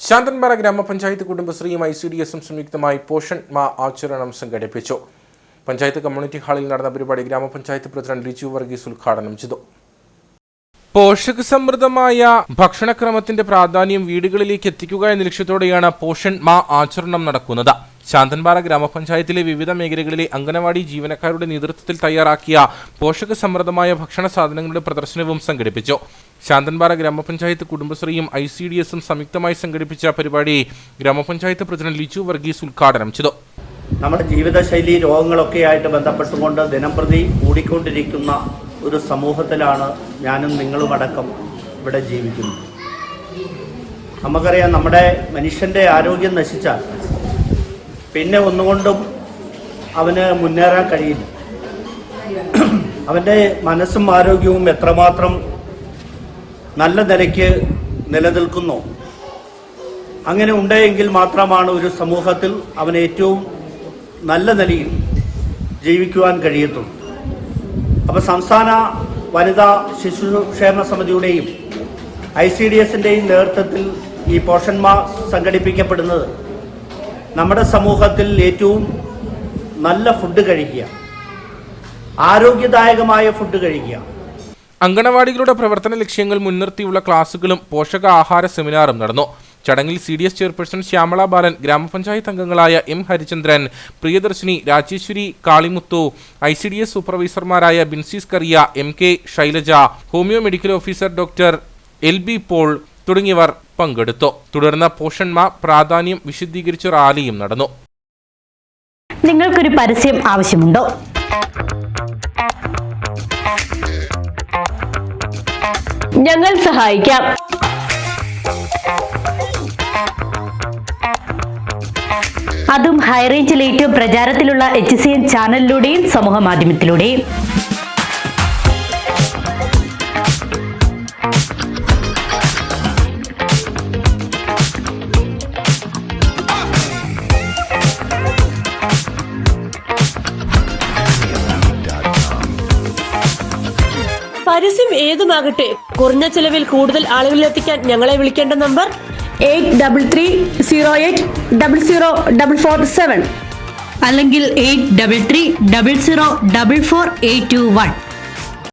ശാന്തൻപാറ ഗ്രാമപഞ്ചായത്ത് കുടുംബശ്രീയും ICDSും സംയുക്തമായി പോഷൺ മാ ആചരണം സംഘടിപ്പിച്ചു. പഞ്ചായത്ത് കമ്മ്യൂണിറ്റി ഹാളിൽ നടന്ന പരിപാടി ഗ്രാമപഞ്ചായത്ത് പ്രസിഡന്റ് ലിജു വർഗീസ് ഉദ്ഘാടനം ചെയ്തു. പോഷകസമൃദ്ധമായ ഭക്ഷണക്രമത്തിന്റെ പ്രാധാന്യം വീടുകളിലേക്ക് എത്തിക്കുക എന്ന ലക്ഷ്യത്തോടെയാണ് പോഷൺ മാ ആചരണം നടക്കുന്നത്. ശാന്തൻപാറ ഗ്രാമപഞ്ചായത്തിലെ വിവിധ മേഖലകളിലെ അംഗനവാടി ജീവനക്കാരുടെ നേതൃത്വത്തിൽ തയ്യാറാക്കിയ പോഷകസമൃദ്ധമായ ഭക്ഷണ സാധനങ്ങളുടെ പ്രദർശനവും സംഘടിപ്പിച്ചു. ശാന്തൻപാറ ഗ്രാമപഞ്ചായത്ത് കുടുംബശ്രീയും ICDSും സംയുക്തമായി സംഘടിപ്പിച്ച പരിപാടി ഗ്രാമപഞ്ചായത്ത് പ്രസിഡന്റ് ലിജു വർഗീസ് ഉദ്ഘാടനം ചെയ്തു. നമ്മുടെ ജീവിതശൈലി രോഗങ്ങളൊക്കെയായിട്ട് ബന്ധപ്പെട്ടുകൊണ്ട് ദിനംപ്രതി കൂടിക്കൊണ്ടിരിക്കുന്ന ഒരു സമൂഹത്തിലാണ് ഞാനും നിങ്ങളുമടക്കം ഇവിടെ ജീവിക്കുന്നത്. നമുക്കറിയാം, നമ്മുടെ മനുഷ്യൻ്റെ ആരോഗ്യം നശിച്ചാൽ പിന്നെ ഒന്നുകൊണ്ടും അവന് മുന്നേറാൻ കഴിയില്ല. അവൻ്റെ മനസ്സും ആരോഗ്യവും എത്രമാത്രം നല്ല നിലയ്ക്ക് നിലനിൽക്കുന്നു, അങ്ങനെ ഉണ്ടെങ്കിൽ മാത്രമാണ് ഒരു സമൂഹത്തിൽ അവന് ഏറ്റവും നല്ല നിലയിൽ ജീവിക്കുവാൻ കഴിയത്തുള്ളൂ. അപ്പോൾ സംസ്ഥാന വനിതാ ശിശുക്ഷേമ സമിതിയുടെയും ICDSൻ്റെയും നേതൃത്വത്തിൽ ഈ പോഷൺ മാ സംഘടിപ്പിക്കപ്പെടുന്നത് നമ്മുടെ സമൂഹത്തിൽ ഏറ്റവും നല്ല ഫുഡ് കഴിക്കുക, ആരോഗ്യദായകമായ ഫുഡ് കഴിക്കുക. അംഗനവാടികളുടെ പ്രവർത്തന ലക്ഷ്യങ്ങൾ മുൻനിർത്തിയുള്ള ക്ലാസുകളും പോഷകാഹാര സെമിനാറും നടന്നു. ചടങ്ങിൽ CDS ചെയർപേഴ്സൺ ശ്യാമള ബാലൻ, ഗ്രാമപഞ്ചായത്ത് അംഗങ്ങളായ M Harichandran, Priyadarshini, Rajeshwari, Kalimuthu, ICDS സൂപ്പർവൈസർമാരായ Binsees Kariya, MK Shailaja, homeo medical officer doctor LB Paul തുടങ്ങിയവർ പങ്കെടുത്തു. തുടർന്ന് പോഷൺ മാ പ്രാധാന്യം വിശദീകരിച്ച റാലിയും നടന്നു. നിങ്ങൾക്കൊരു പരസ്യം ആവശ്യമുണ്ടോ? ഞങ്ങൾ സഹായിക്കാം. അതും ഹൈറേഞ്ചിൽ ഏറ്റവും പ്രചാരത്തിലുള്ള HCN ചാനലിലൂടെയും സമൂഹ മാധ്യമത്തിലൂടെയും. പരസ്യം ഏതുമാകട്ടെ, കുറഞ്ഞ ചെലവിൽ കൂടുതൽ ആളുകളിലെത്തിക്കാൻ ഞങ്ങളെ വിളിക്കേണ്ട നമ്പർ 8330080447 അല്ലെങ്കിൽ 8330044821.